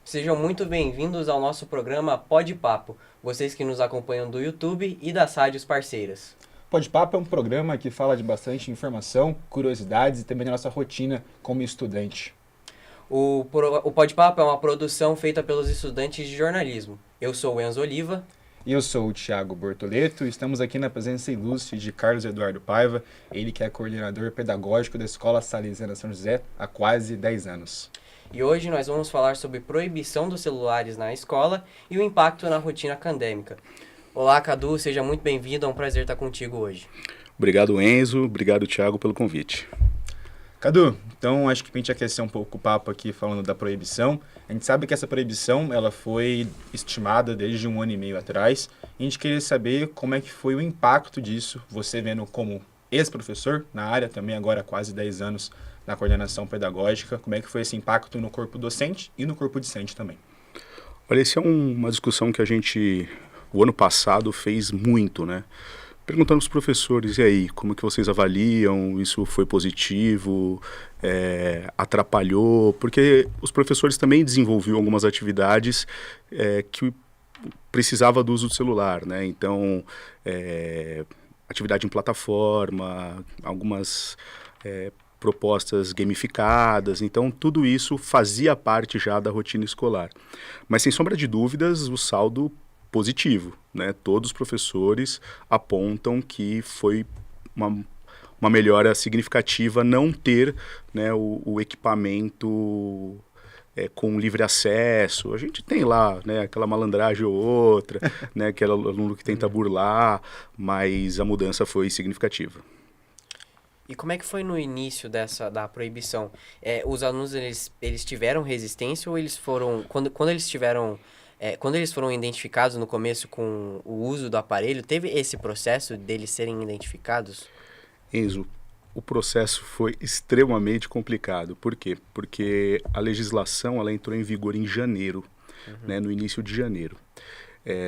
Sejam muito bem-vindos ao nosso programa Pode Papo, vocês que nos acompanham do YouTube e das rádios parceiras. Pode Papo é um programa que fala de bastante informação, curiosidades e também da nossa rotina como estudante. O Pode Papo é uma produção feita pelos estudantes de jornalismo. Eu sou o Enzo Oliva. E eu sou o Thiago Bortoleto e estamos aqui na presença ilustre de Carlos Eduardo Paiva, ele que é coordenador pedagógico da Escola Salesiana São José há quase 10 anos. E hoje nós vamos falar sobre proibição dos celulares na escola e o impacto na rotina acadêmica. Olá, Cadu, seja muito bem-vindo, é um prazer estar contigo hoje. Obrigado, Enzo, obrigado, Thiago, pelo convite. Cadu, então acho que a gente aquecer um pouco o papo aqui falando da proibição. A gente sabe que essa proibição ela foi estimada desde 1 ano e meio atrás. E a gente queria saber como é que foi o impacto disso, você vendo como ex-professor na área, também agora há quase 10 anos na coordenação pedagógica, como é que foi esse impacto no corpo docente e no corpo discente também? Olha, essa é uma discussão que a gente, o ano passado, fez muito, né? Perguntando aos professores, e aí, como que vocês avaliam? Isso foi positivo? Atrapalhou? Porque os professores também desenvolviam algumas atividades que precisava do uso do celular, né? Então, atividade em plataforma, algumas propostas gamificadas, então tudo isso fazia parte já da rotina escolar. Mas sem sombra de dúvidas, o saldo positivo, né? Todos os professores apontam que foi uma melhora significativa não ter, né, o equipamento com livre acesso. A gente tem lá, né, aquela malandragem ou outra, né, aquele aluno que tenta burlar, mas a mudança foi significativa. E como é que foi no início da proibição? Os alunos, eles tiveram resistência ou eles foram... Quando eles foram identificados no começo com o uso do aparelho, teve esse processo deles serem identificados? Enzo, o processo foi extremamente complicado. Por quê? Porque a legislação ela entrou em vigor em janeiro, né, no início de janeiro.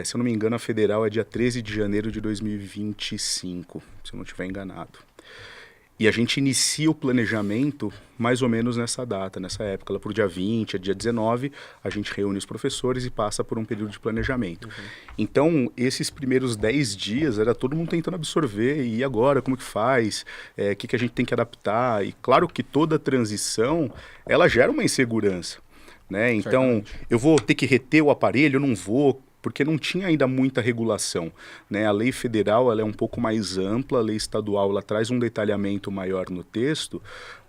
Se eu não me engano, a federal é dia 13 de janeiro de 2025, se eu não estiver enganado. E a gente inicia o planejamento mais ou menos nessa data, nessa época, lá para o dia 20, dia 19, a gente reúne os professores e passa por um período de planejamento. Então, esses primeiros 10 dias, era todo mundo tentando absorver, e agora, como que faz? O que a gente tem que adaptar? E claro que toda transição, ela gera uma insegurança, né? Então, eu vou ter que reter o aparelho, eu não vou... porque não tinha ainda muita regulação, né? A lei federal ela é um pouco mais ampla, a lei estadual ela traz um detalhamento maior no texto,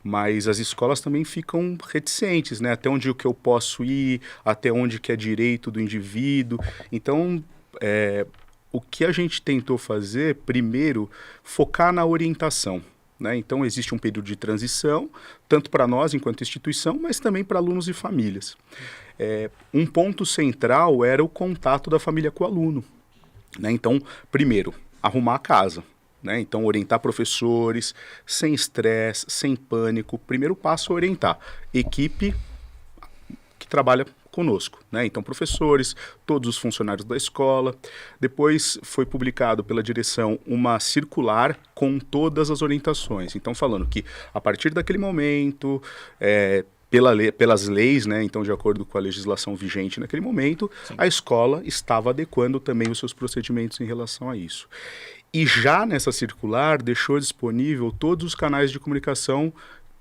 mas as escolas também ficam reticentes, né? Até onde que eu posso ir, até onde que é direito do indivíduo. Então, o que a gente tentou fazer, primeiro, focar na orientação. Né? Então, existe um período de transição, tanto para nós, enquanto instituição, mas também para alunos e famílias. Um ponto central era o contato da família com o aluno. Né? Então, primeiro, arrumar a casa. Né? Então, orientar professores, sem estresse, sem pânico. Primeiro passo é orientar. Equipe que trabalha conosco, né? Então, professores, todos os funcionários da escola. Depois foi publicado pela direção uma circular com todas as orientações. Então, falando que a partir daquele momento, pelas leis, né? Então, de acordo com a legislação vigente naquele momento, sim, a escola estava adequando também os seus procedimentos em relação a isso. E já nessa circular, deixou disponível todos os canais de comunicação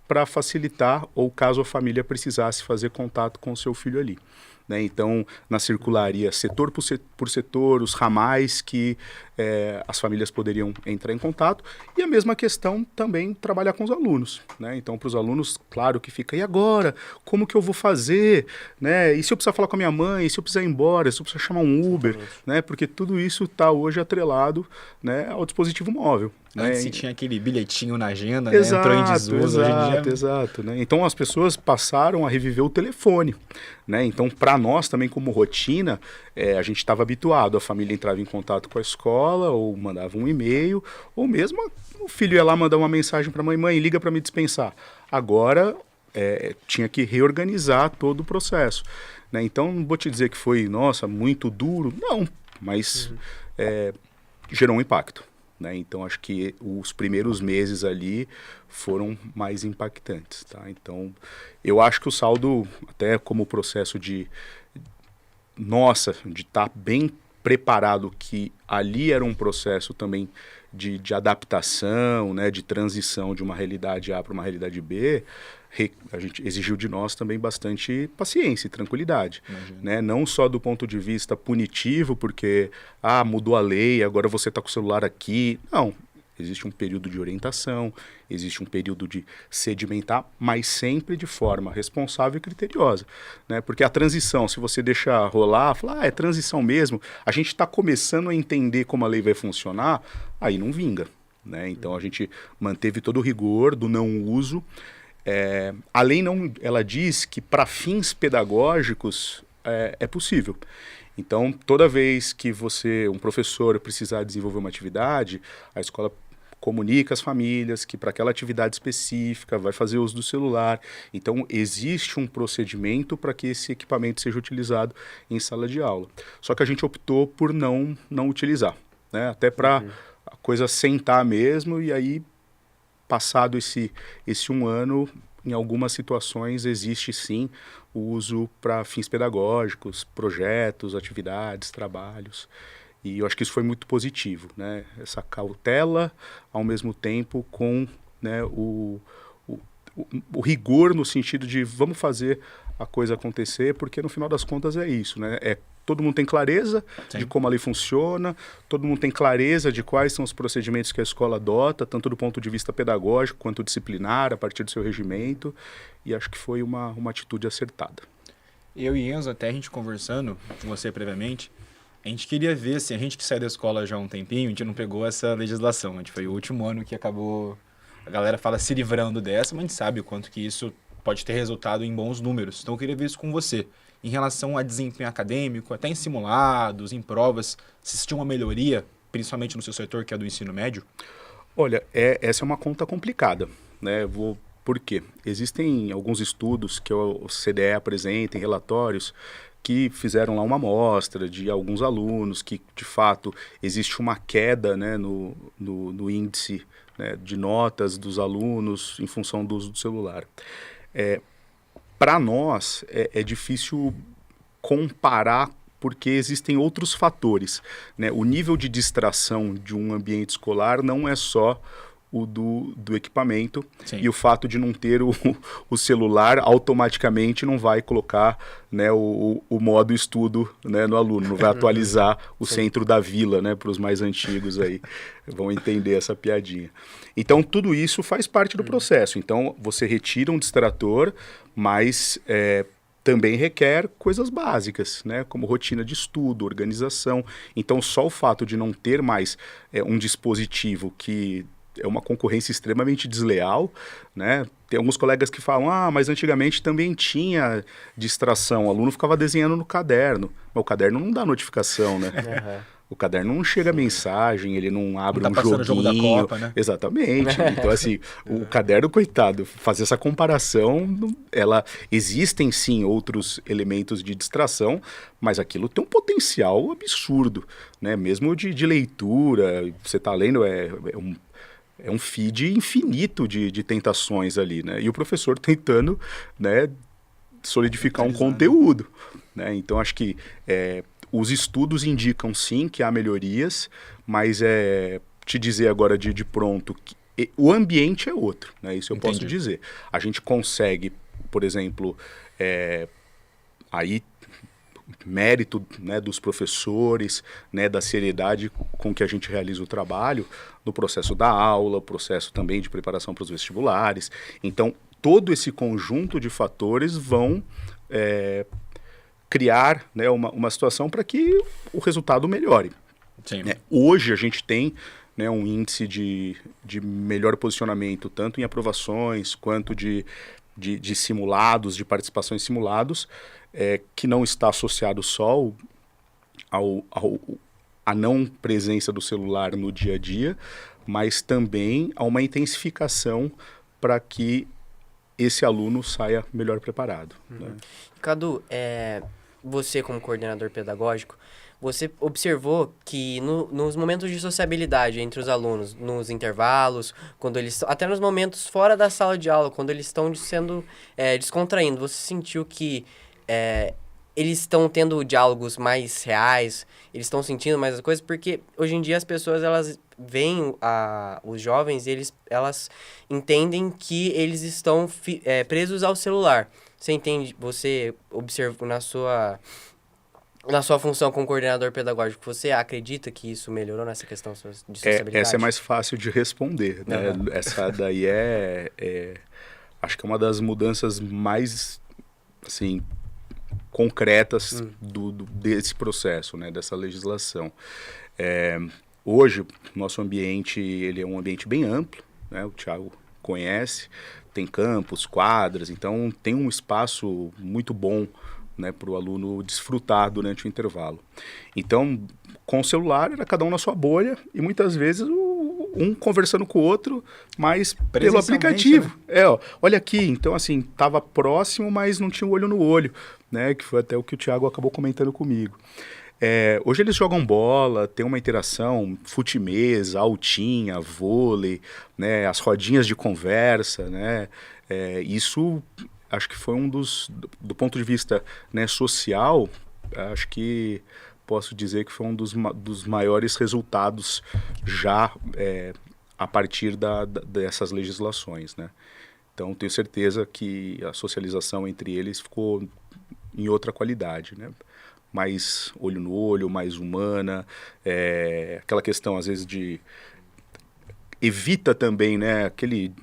para facilitar ou caso a família precisasse fazer contato com o seu filho ali. Né? Então, na circularia, setor por setor, os ramais que as famílias poderiam entrar em contato. E a mesma questão também trabalhar com os alunos. Né? Então, para os alunos, claro que fica, e agora? Como que eu vou fazer? Né? E se eu precisar falar com a minha mãe? E se eu precisar ir embora? Se eu precisar chamar um Uber? Né? Porque tudo isso está hoje atrelado, né, ao dispositivo móvel. Antes se tinha aquele bilhetinho na agenda, exato, né? Entrou em desuso. Exato. Né? Então as pessoas passaram a reviver o telefone. Né? Então, para nós também como rotina, a gente estava habituado, a família entrava em contato com a escola, ou mandava um e-mail, ou mesmo o filho ia lá mandar uma mensagem para a mãe, liga para me dispensar. Agora, tinha que reorganizar todo o processo. Né? Então, não vou te dizer que foi, nossa, muito duro, não, mas gerou um impacto. Né? Então, acho que os primeiros meses ali foram mais impactantes. Tá? Então, eu acho que o saldo, até como processo de nossa, de estar bem preparado, que ali era um processo também de adaptação, né, de transição de uma realidade A para uma realidade B, a gente exigiu de nós também bastante paciência e tranquilidade, né? Não só do ponto de vista punitivo, porque mudou a lei, agora você está com o celular aqui. Não, existe um período de orientação, existe um período de sedimentar, mas sempre de forma responsável e criteriosa, né? Porque a transição, se você deixar rolar, falar, é transição mesmo, a gente está começando a entender como a lei vai funcionar, aí não vinga, né? Então a gente manteve todo o rigor do não uso. A lei não, ela diz que para fins pedagógicos é possível. Então, toda vez que um professor precisar desenvolver uma atividade, a escola comunica às famílias que para aquela atividade específica vai fazer uso do celular. Então, existe um procedimento para que esse equipamento seja utilizado em sala de aula. Só que a gente optou por não utilizar, né? Até para a coisa sentar mesmo, e aí passado esse 1 ano, em algumas situações existe sim o uso para fins pedagógicos, projetos, atividades, trabalhos. E eu acho que isso foi muito positivo, né? Essa cautela, ao mesmo tempo com, né, o rigor no sentido de vamos fazer a coisa acontecer, porque no final das contas é isso, né? Todo mundo tem clareza de como a lei funciona, todo mundo tem clareza de quais são os procedimentos que a escola adota, tanto do ponto de vista pedagógico quanto disciplinar, a partir do seu regimento, e acho que foi uma atitude acertada. Eu e Enzo, até a gente conversando com você previamente, a gente queria ver se a gente que saiu da escola já há um tempinho, a gente não pegou essa legislação. A gente foi o último ano que acabou, a galera fala se livrando dessa, mas a gente sabe o quanto que isso pode ter resultado em bons números. Então eu queria ver isso com você. Em relação a desempenho acadêmico, até em simulados, em provas, se existiu uma melhoria, principalmente no seu setor, que é do ensino médio? Olha, essa é uma conta complicada, né? Por quê? Existem alguns estudos que o CDE apresenta em relatórios que fizeram lá uma amostra de alguns alunos que, de fato, existe uma queda, né, no índice, né, de notas dos alunos em função do uso do celular. Para nós, é difícil comparar porque existem outros fatores, né? O nível de distração de um ambiente escolar não é só o do equipamento. Sim. E o fato de não ter o celular automaticamente não vai colocar, né, o modo estudo, né, no aluno, não vai atualizar o centro da vila, né, para os mais antigos aí vão entender essa piadinha. Então tudo isso faz parte do processo. Então você retira um distrator, mas também requer coisas básicas, né, como rotina de estudo, organização. Então só o fato de não ter mais um dispositivo que é uma concorrência extremamente desleal, né? Tem alguns colegas que falam, mas antigamente também tinha distração, o aluno ficava desenhando no caderno, mas o caderno não dá notificação, né? O caderno não chega mensagem, ele não abre um joguinho. Jogo da Copa, né? Exatamente. Então, assim, o caderno, coitado, fazer essa comparação, existem sim outros elementos de distração, mas aquilo tem um potencial absurdo, né? Mesmo de leitura, você está lendo, é um feed infinito de tentações ali, né? E o professor tentando, né, solidificar um conteúdo, né? Então, acho que os estudos indicam, sim, que há melhorias, mas te dizer agora de pronto que o ambiente é outro, né? Isso eu posso dizer. A gente consegue, por exemplo, aí mérito, né, dos professores, né, da seriedade com que a gente realiza o trabalho no processo da aula, processo também de preparação para os vestibulares. Então, todo esse conjunto de fatores vão criar, né, uma situação para que o resultado melhore. Sim. Hoje a gente tem, né, um índice de melhor posicionamento, tanto em aprovações quanto de simulados, de participação em simulados, que não está associado só à não presença do celular no dia a dia, mas também a uma intensificação para que esse aluno saia melhor preparado. Né? Cadu, você como coordenador pedagógico, você observou que nos momentos de sociabilidade entre os alunos, nos intervalos, quando eles, até nos momentos fora da sala de aula, quando eles estão sendo descontraindo, você sentiu que eles estão tendo diálogos mais reais, eles estão sentindo mais as coisas, porque hoje em dia as pessoas, elas veem os jovens, elas entendem que eles estão presos ao celular. Você entende, você observa na sua função como coordenador pedagógico, você acredita que isso melhorou nessa questão de sociabilidade? Essa é mais fácil de responder, né? Uhum. Essa daí acho que é uma das mudanças mais, assim, concretas desse processo, né? Dessa legislação. Hoje, nosso ambiente, ele é um ambiente bem amplo, né? O Thiago conhece, tem campos, quadras, então tem um espaço muito bom, né, para o aluno desfrutar durante o intervalo. Então, com o celular, era cada um na sua bolha e muitas vezes um conversando com o outro, mas pelo aplicativo. Né? Olha aqui, então assim, estava próximo, mas não tinha o olho no olho, né, que foi até o que o Thiago acabou comentando comigo. Hoje eles jogam bola, tem uma interação, fute-mesa, altinha, vôlei, né, as rodinhas de conversa, né, isso acho que foi do ponto de vista, né, social, acho que posso dizer que foi um dos maiores resultados já a partir dessas legislações, né. Então tenho certeza que a socialização entre eles ficou em outra qualidade, né. Mais olho no olho, mais humana, aquela questão às vezes evita também, né, aquele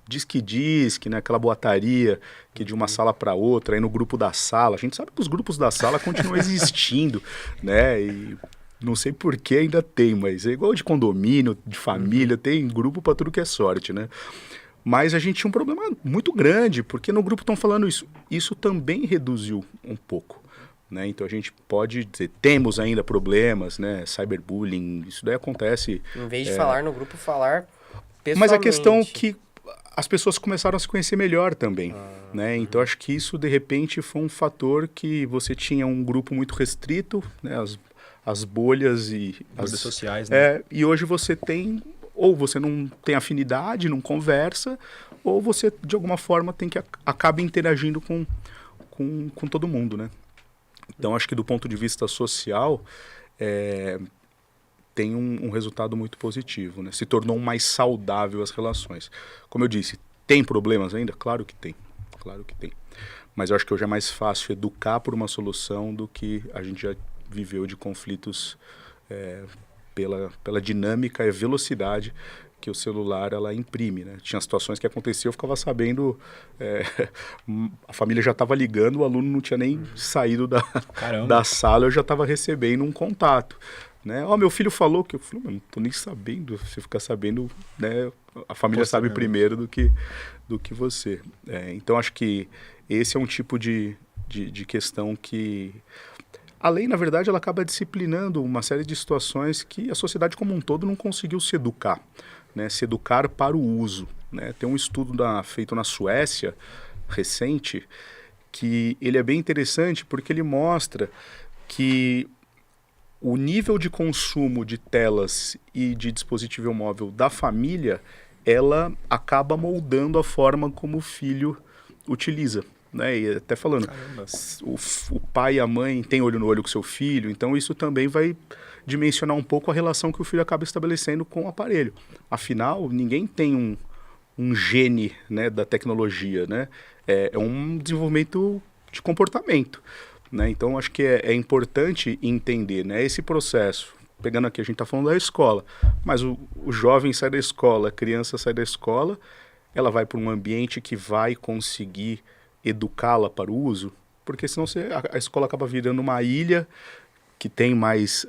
diz que, né, aquela boataria que de uma sala para outra, aí no grupo da sala, a gente sabe que os grupos da sala continuam existindo, né, e não sei por que ainda tem, mas é igual de condomínio, de família, tem grupo para tudo que é sorte, né. Mas a gente tinha um problema muito grande, porque no grupo estão falando isso também reduziu um pouco. Né? Então a gente pode dizer, temos ainda problemas, né? Cyberbullying, isso daí acontece. Em vez de falar no grupo, falar pessoalmente. Mas a questão é que as pessoas começaram a se conhecer melhor também, né? Então acho que isso de repente foi um fator que você tinha um grupo muito restrito, né? As bolhas e as redes sociais, né? E hoje você tem, ou você não tem afinidade, não conversa, ou você de alguma forma acaba interagindo com todo mundo, né? Então, acho que do ponto de vista social, tem um resultado muito positivo, né? Se tornou mais saudável as relações. Como eu disse, tem problemas ainda? Claro que tem. Mas eu acho que hoje é mais fácil educar por uma solução do que a gente já viveu de conflitos pela dinâmica e velocidade que o celular ela imprime, né? Tinha situações que aconteciam, eu ficava sabendo, a família já estava ligando, o aluno não tinha nem saído da sala, eu já estava recebendo um contato, né? Meu filho falou que eu falei, não estou nem sabendo, você fica sabendo, né? A família sabe primeiro do que você. Então acho que esse é um tipo de questão que a lei, na verdade, ela acaba disciplinando uma série de situações que a sociedade como um todo não conseguiu se educar. Né, se educar para o uso. Né? Tem um estudo feito na Suécia, recente, que ele é bem interessante porque ele mostra que o nível de consumo de telas e de dispositivo móvel da família, ela acaba moldando a forma como o filho utiliza. Né? E até falando, o pai e a mãe têm olho no olho com o seu filho, então isso também vai dimensionar um pouco a relação que o filho acaba estabelecendo com o aparelho. Afinal, ninguém tem um gene, né, da tecnologia, né? É um desenvolvimento de comportamento. Né? Então, acho que é importante entender, né, esse processo. Pegando aqui, a gente está falando da escola, mas o jovem sai da escola, a criança sai da escola, ela vai para um ambiente que vai conseguir educá-la para o uso, porque senão a escola acaba virando uma ilha que tem mais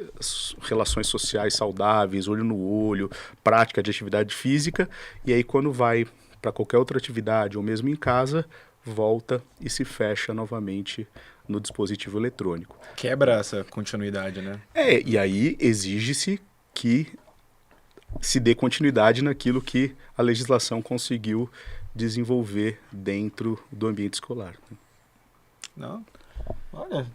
relações sociais saudáveis, olho no olho, prática de atividade física, e aí quando vai para qualquer outra atividade, ou mesmo em casa, volta e se fecha novamente no dispositivo eletrônico. Quebra essa continuidade, né? E aí exige-se que se dê continuidade naquilo que a legislação conseguiu desenvolver dentro do ambiente escolar. Não, olha,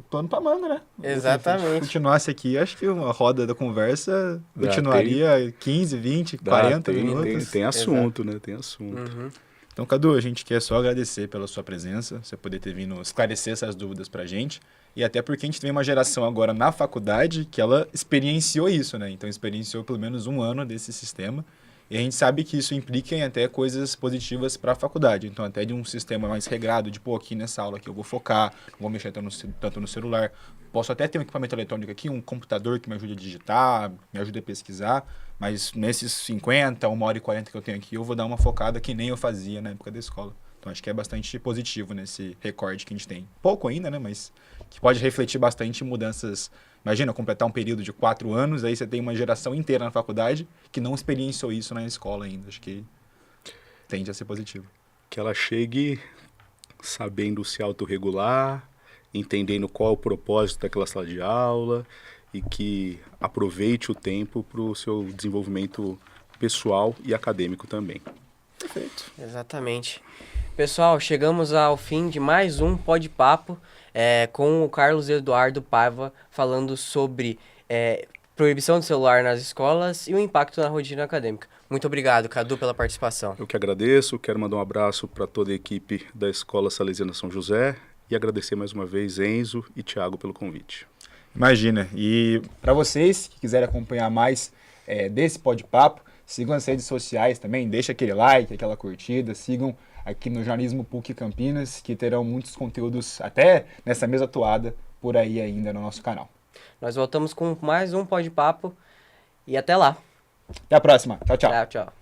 plano para manga, né? Exatamente. Se continuasse aqui, acho que uma roda da conversa continuaria 15, 20, 40 minutos. Tem assunto, né? Tem assunto. Então, Cadu, a gente quer só agradecer pela sua presença, você poder ter vindo esclarecer essas dúvidas pra gente, e até porque a gente tem uma geração agora na faculdade que ela experienciou isso, né? Então, experienciou pelo menos um ano desse sistema, e a gente sabe que isso implica em até coisas positivas para a faculdade. Então, até de um sistema mais regrado, de, pô, aqui nessa aula aqui eu vou focar, não vou mexer tanto no celular. Posso até ter um equipamento eletrônico aqui, um computador que me ajude a digitar, me ajude a pesquisar, mas nesses 50, 1h40 que eu tenho aqui, eu vou dar uma focada que nem eu fazia na época da escola. Então, acho que é bastante positivo nesse recorde que a gente tem. Pouco ainda, né? Mas que pode refletir bastante em mudanças. Imagina, completar um período de 4 anos, aí você tem uma geração inteira na faculdade que não experienciou isso na escola ainda. Acho que tende a ser positivo. Que ela chegue sabendo se autorregular, entendendo qual é o propósito daquela sala de aula e que aproveite o tempo para o seu desenvolvimento pessoal e acadêmico também. Perfeito. Exatamente. Pessoal, chegamos ao fim de mais um Pode Papo com o Carlos Eduardo Paiva falando sobre proibição do celular nas escolas e o impacto na rotina acadêmica. Muito obrigado, Cadu, pela participação. Eu que agradeço, quero mandar um abraço para toda a equipe da Escola Salesiana São José e agradecer mais uma vez Enzo e Thiago pelo convite. Imagina. E para vocês que quiserem acompanhar mais desse Pode Papo, sigam as redes sociais também, deixa aquele like, aquela curtida, sigam aqui no Jornalismo PUC Campinas, que terão muitos conteúdos até nessa mesma toada por aí ainda no nosso canal. Nós voltamos com mais um Pode Papo e até lá. Até a próxima. Tchau, tchau. Tchau, tchau.